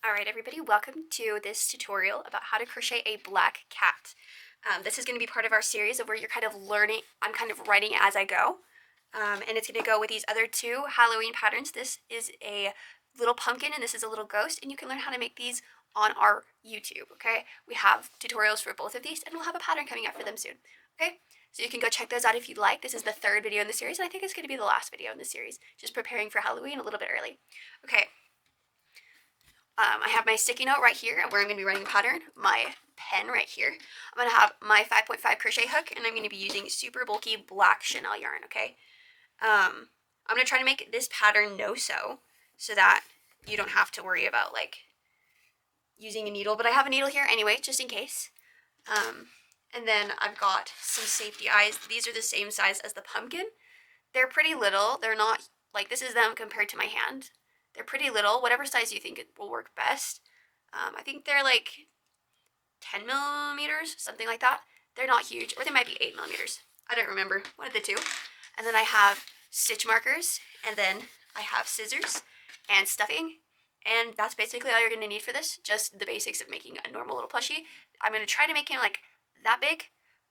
Alright everybody, welcome to this tutorial about how to crochet a black cat. This is going to be part of our series of where you're kind of learning, I'm kind of writing as I go. And it's going to go with these other two Halloween patterns. This is a little pumpkin and this is a little ghost, and you can learn how to make these on our YouTube, okay? We have tutorials for both of these and we'll have a pattern coming up for them soon, okay? So you can go check those out if you'd like. This is the third video in the series and I think it's going to be the last video in the series, just preparing for Halloween a little bit early. Okay. I have my sticky note right here where I'm going to be writing a pattern, my pen right here. I'm going to have my 5.5 crochet hook, and I'm going to be using super bulky black chenille yarn, okay? I'm going to try to make this pattern no-sew so that you don't have to worry about, like, using a needle. But I have a needle here anyway, just in case. And then I've got some safety eyes. These are the same size as the pumpkin. They're pretty little. They're not, like, this is them compared to my hand. They're pretty little, whatever size you think it will work best. I think they're like 10 millimeters, something like that. They're not huge, or they might be 8 millimeters. I don't remember, one of the two. And then I have stitch markers, and then I have scissors and stuffing. And that's basically all you're going to need for this, just the basics of making a normal little plushie. I'm going to try to make him like that big,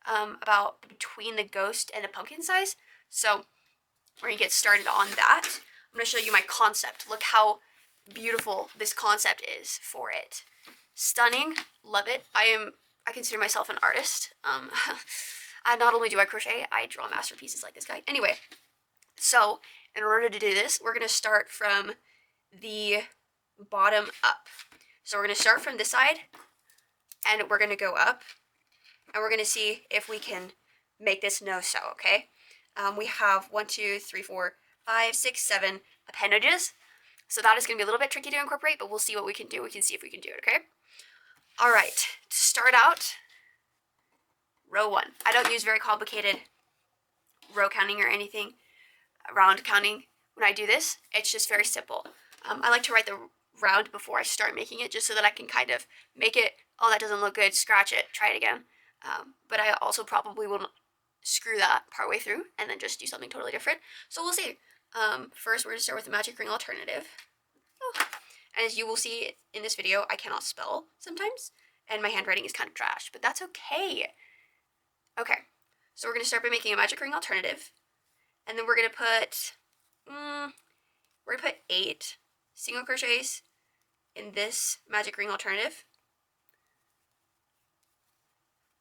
about between the ghost and the pumpkin size. So we're going to get started on that. I'm going to show you my concept. Look how beautiful this concept is for it. Stunning. Love it. I consider myself an artist. I not only do I crochet, I draw masterpieces like this guy. Anyway, so in order to do this, we're going to start from the bottom up. So we're going to start from this side, and we're going to go up, and we're going to see if we can make this no-sew, okay? We have 1, 2, 3, 4, 5, 6, 7 appendages. So that is going to be a little bit tricky to incorporate, but we'll see what we can do. We can see if we can do it, okay? All right, to start out, row 1. I don't use very complicated row counting or anything, round counting when I do this. It's just very simple. I like to write the round before I start making it, just so that I can kind of make it, oh, that doesn't look good, scratch it, try it again. But I also probably will screw that partway through and then just do something totally different. So we'll see. First, we're going to start with the magic ring alternative. Oh. And as you will see in this video, I cannot spell sometimes, and my handwriting is kind of trash, but that's okay. Okay, so we're going to start by making a magic ring alternative, and then we're going to put 8 single crochets in this magic ring alternative.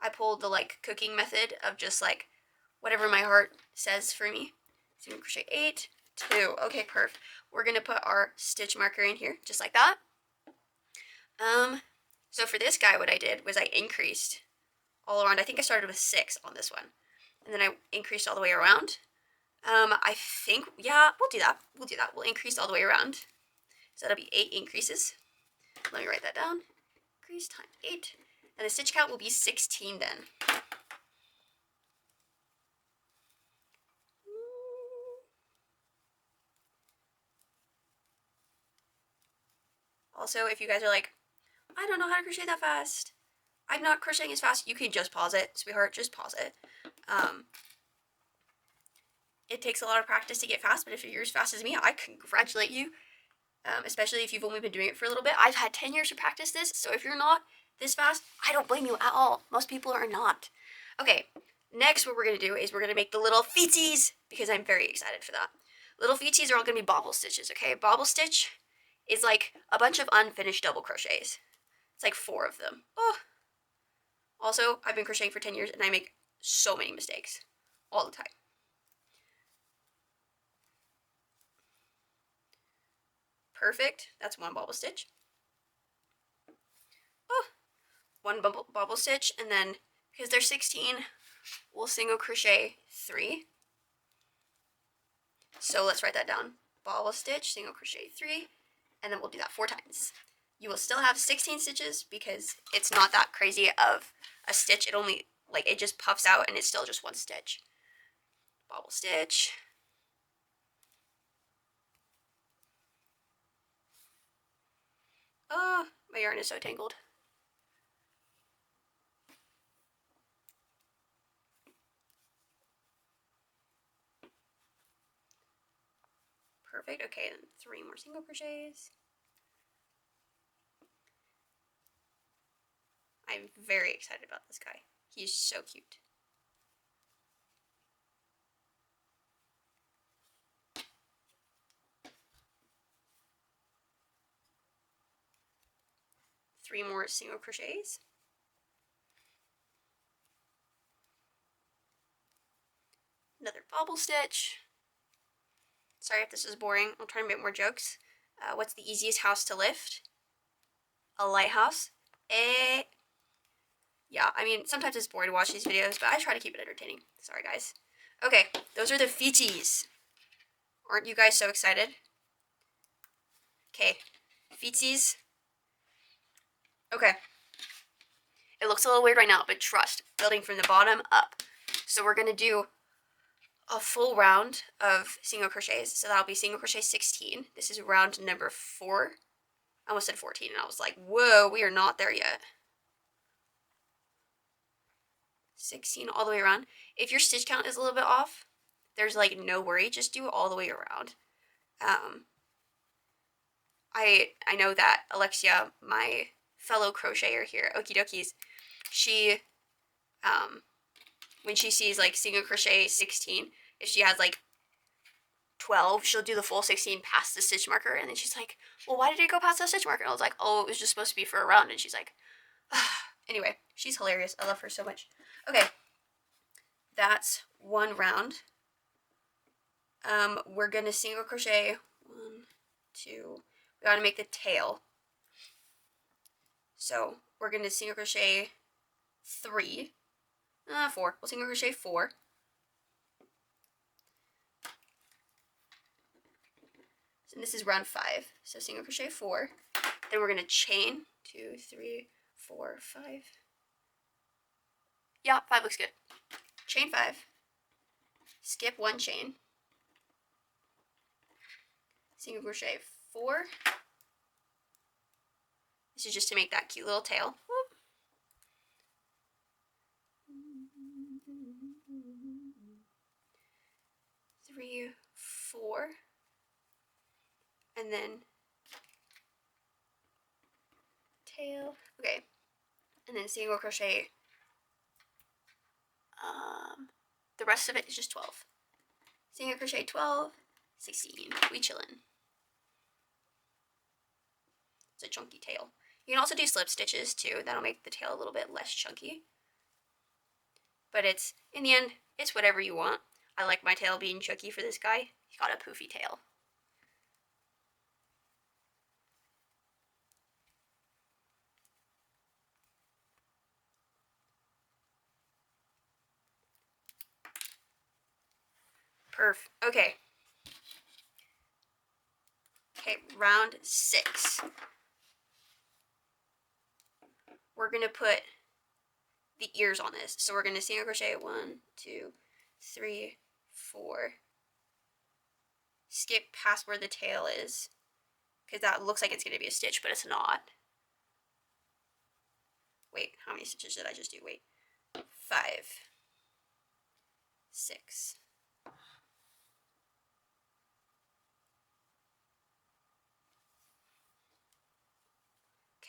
I pulled the like cooking method of just like whatever my heart says for me. Single crochet 8, 2. Okay, perfect. We're going to put our stitch marker in here, just like that. So for this guy, what I did was I increased all around. I think I started with 6 on this one, and then I increased all the way around. I think, yeah, we'll do that. We'll increase all the way around. So that'll be 8 increases. Let me write that down. Increase times 8. And the stitch count will be 16 then. Also, if you guys are like, I don't know how to crochet that fast, I'm not crocheting as fast, you can just pause it, sweetheart, just pause it. It takes a lot of practice to get fast, but if you're as fast as me, I congratulate you, especially if you've only been doing it for a little bit. I've had 10 years to practice this, so if you're not this fast, I don't blame you at all. Most people are not. Okay, next what we're going to do is we're going to make the little feetsies, because I'm very excited for that. Little feetsies are all going to be bobble stitches, okay? Bobble stitch is like a bunch of unfinished double crochets. It's like 4 of them. Oh. Also, I've been crocheting for 10 years and I make so many mistakes all the time. Perfect. That's 1 bobble stitch. Oh. 1 bobble stitch, and then because they're 16, we'll single crochet 3. So let's write that down. Bobble stitch, single crochet 3, and then we'll do that 4 times. You will still have 16 stitches because it's not that crazy of a stitch. It only, like, it just puffs out and it's still just 1 stitch. Bobble stitch. Oh, my yarn is so tangled. Perfect. Okay, then 3 more single crochets. I'm very excited about this guy. He's so cute. Three more single crochets. Another bobble stitch. Sorry if this is boring. I'll try and make more jokes. What's the easiest house to lift? A lighthouse. Yeah, I mean, sometimes it's boring to watch these videos, but I try to keep it entertaining. Sorry, guys. Okay, those are the feeties. Aren't you guys so excited? Okay, feeties. Okay. It looks a little weird right now, but trust, building from the bottom up. So we're going to do a full round of single crochets. So that'll be single crochet 16. This is round number 4. I almost said 14, and I was like, whoa, we are not there yet. 16 all the way around. If your stitch count is a little bit off, there's like no worry. Just do it all the way around. I know that Alexia, my fellow crocheter here, Okie Dokies, she, when she sees like single crochet 16, if she has like 12, she'll do the full 16 past the stitch marker, and then she's like, well, why did it go past the stitch marker? And I was like, oh, it was just supposed to be for a round, and she's like, ah. Anyway, she's hilarious. I love her so much. Okay, that's one round. We're gonna single crochet 1, 2, we gotta make the tail. So we're gonna single crochet 3, 4. We'll single crochet 4. So this is round 5. So single crochet 4. Then we're gonna chain 2, 3, 4, 5. Yeah, 5 looks good. Chain 5. Skip 1 chain. Single crochet 4. This is just to make that cute little tail. Whoop. 3, 4, and then tail. Okay, and then single crochet. The rest of it is just 12. Single crochet 12, 16. We chillin'. It's a chunky tail. You can also do slip stitches too. That'll make the tail a little bit less chunky. But it's, in the end, it's whatever you want. I like my tail being chunky for this guy. He's got a poofy tail. Perf. Okay. Okay, round 6. We're going to put the ears on this. So we're going to single crochet 1, 2, 3, 4. Skip past where the tail is, because that looks like it's going to be a stitch, but it's not. Wait, how many stitches did I just do? Wait. 5, 6.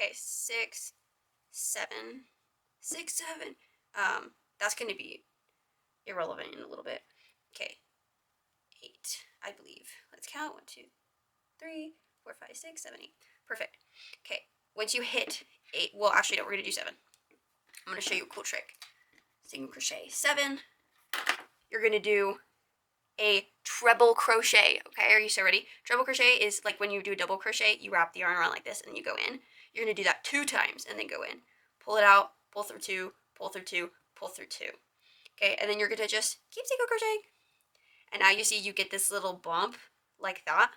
Okay, 6, 7. 6, 7. That's going to be irrelevant in a little bit. Okay, 8, I believe. Let's count. 1, 2, 3, 4, 5, 6, 7, 8. Perfect. Okay, once you hit 8, well, actually, no, we're going to do 7. I'm going to show you a cool trick. Single crochet 7. You're going to do a treble crochet. Okay, are you so ready? Treble crochet is like when you do a double crochet, you wrap the yarn around like this and then you go in. You're going to do that 2 times and then go in. Pull it out, pull through 2, pull through 2, pull through 2. Okay, and then you're going to just keep single crocheting. And now you see you get this little bump like that.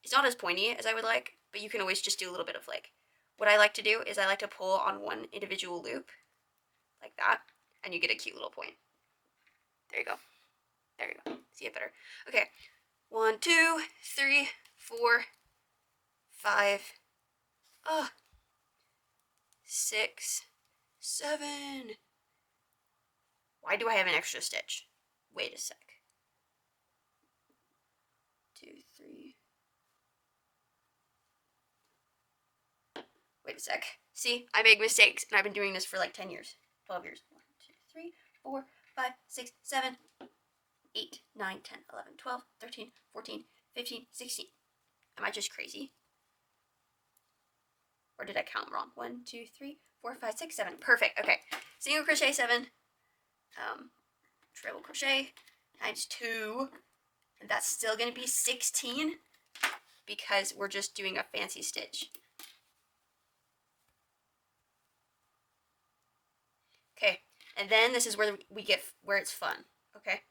It's not as pointy as I would like, but you can always just do a little bit of like, what I like to do is I like to pull on one individual loop like that, and you get a cute little point. There you go. There you go. See it better. Okay. 1, 2, 3, 4, 5, 6, 7. Why do I have an extra stitch? Wait a sec. 2, 3. Wait, Wait a sec. See, I make mistakes, and I've been doing this for like 10 years, 12 years. 1, 2, 3, 4, 5, 6, 7, 8, 9, 10, 11, 12, 13, 14, 15, 16. Am I just crazy? Or did I count wrong? 1, 2, 3, 4, 5, 6, 7. Perfect. Okay. Single crochet 7. Treble crochet times 2. And that's still going to be 16 because we're just doing a fancy stitch. Okay. And then this is where we get where it's fun. Okay.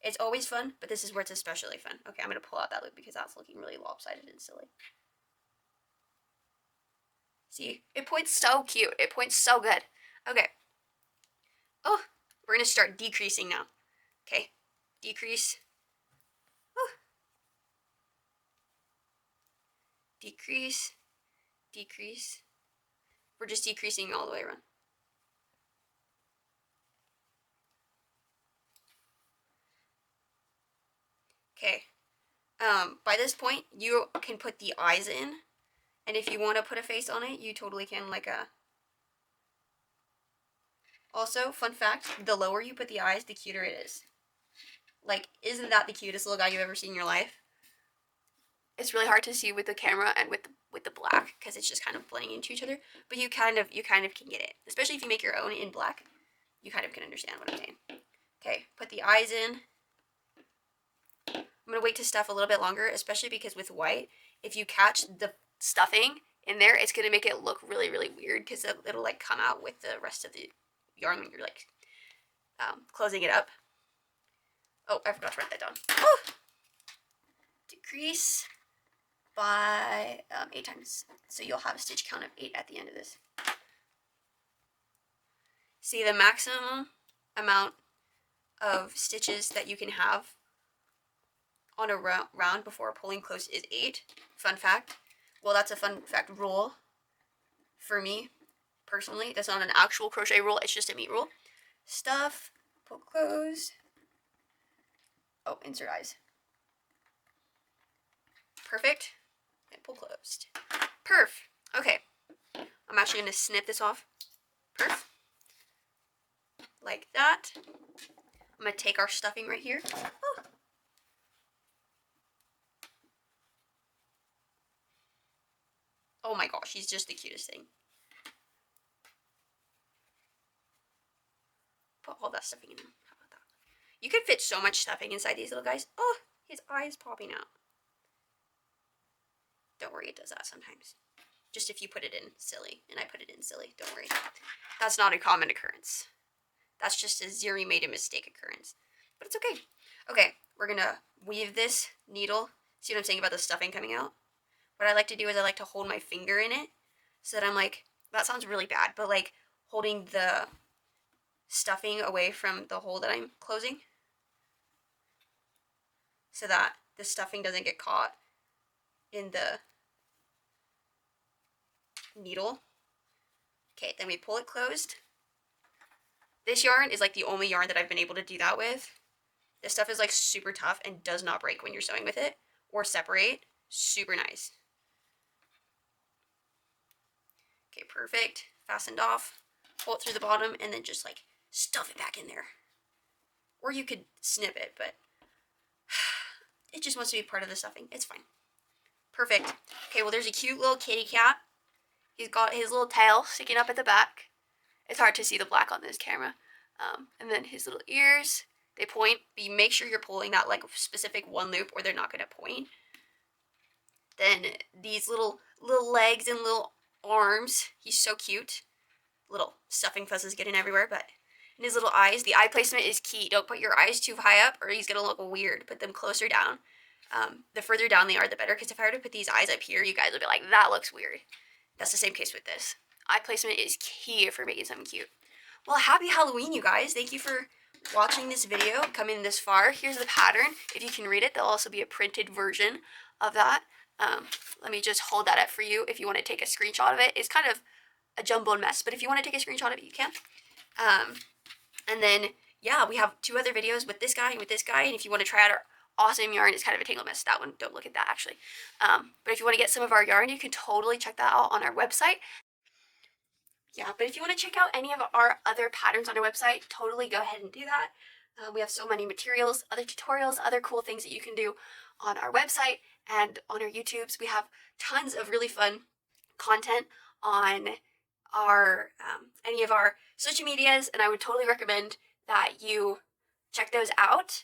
It's always fun, but this is where it's especially fun. Okay, I'm going to pull out that loop because that's looking really lopsided and silly. See? It points so cute. It points so good. Okay. Oh, we're going to start decreasing now. Okay. Decrease. Oh. Decrease. Decrease. We're just decreasing all the way around. Okay. By this point, you can put the eyes in. And if you want to put a face on it, you totally can, like a... Also, fun fact, the lower you put the eyes, the cuter it is. Like, isn't that the cutest little guy you've ever seen in your life? It's really hard to see with the camera and with the black, because it's just kind of blending into each other. But you kind of can get it. Especially if you make your own in black, you kind of can understand what I'm saying. Okay, put the eyes in. I'm going to wait to stuff a little bit longer, especially because with white, if you catch the stuffing in there, it's going to make it look really, really weird because it'll like come out with the rest of the yarn when you're like closing it up. Oh, I forgot to write that down. Oh! Decrease by 8 times. So you'll have a stitch count of 8 at the end of this. See, the maximum amount of stitches that you can have on a round before pulling close is 8. Fun fact. Well, that's a fun fact rule for me, personally. That's not an actual crochet rule. It's just a meat rule. Stuff, pull close. Oh, insert eyes. Perfect. And pull closed. Perf. Okay. I'm actually going to snip this off. Perf. Like that. I'm going to take our stuffing right here. Oh. Oh my gosh, he's just the cutest thing. Put all that stuffing in him. How about that? You could fit so much stuffing inside these little guys. Oh, his eye's popping out. Don't worry, it does that sometimes. Just if you put it in silly, and I put it in silly, don't worry. That's not a common occurrence. That's just a Ziri made a mistake occurrence. But it's okay. Okay, we're going to weave this needle. See what I'm saying about the stuffing coming out? What I like to do is I like to hold my finger in it so that I'm like, that sounds really bad, but like holding the stuffing away from the hole that I'm closing so that the stuffing doesn't get caught in the needle. Okay, then we pull it closed. This yarn is like the only yarn that I've been able to do that with. This stuff is like super tough and does not break when you're sewing with it or separate. Super nice. Okay, perfect. Fastened off. Pull it through the bottom and then just like stuff it back in there. Or you could snip it, but it just wants to be part of the stuffing. It's fine. Perfect. Okay, well there's a cute little kitty cat. He's got his little tail sticking up at the back. It's hard to see the black on this camera. And then his little ears, they point. But you make sure you're pulling that like specific one loop or they're not going to point. Then these little legs and little arms. He's so cute. Little stuffing fuzzes getting everywhere, but in his little eyes, the eye placement is key. Don't put your eyes too high up or he's going to look weird. Put them closer down. The further down they are, the better, because if I were to put these eyes up here, you guys would be like, that looks weird. That's the same case with this. Eye placement is key for making something cute. Well, happy Halloween, you guys. Thank you for watching this video, coming this far. Here's the pattern. If you can read it, there'll also be a printed version of that. Let me just hold that up for you if you want to take a screenshot of it. It's kind of a jumbled mess, but if you want to take a screenshot of it, you can. And then, yeah, we have 2 other videos with this guy and with this guy, and if you want to try out our awesome yarn, it's kind of a tangle mess. That one, don't look at that, actually. But if you want to get some of our yarn, you can totally check that out on our website. yeah, but if you want to check out any of our other patterns on our website, totally go ahead and do that. We have so many materials, other tutorials, other cool things that you can do on our website and on our YouTubes. We have tons of really fun content on our any of our social medias, and I would totally recommend that you check those out.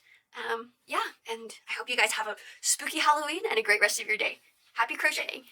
Yeah, and I hope you guys have a spooky Halloween and a great rest of your day. Happy crocheting!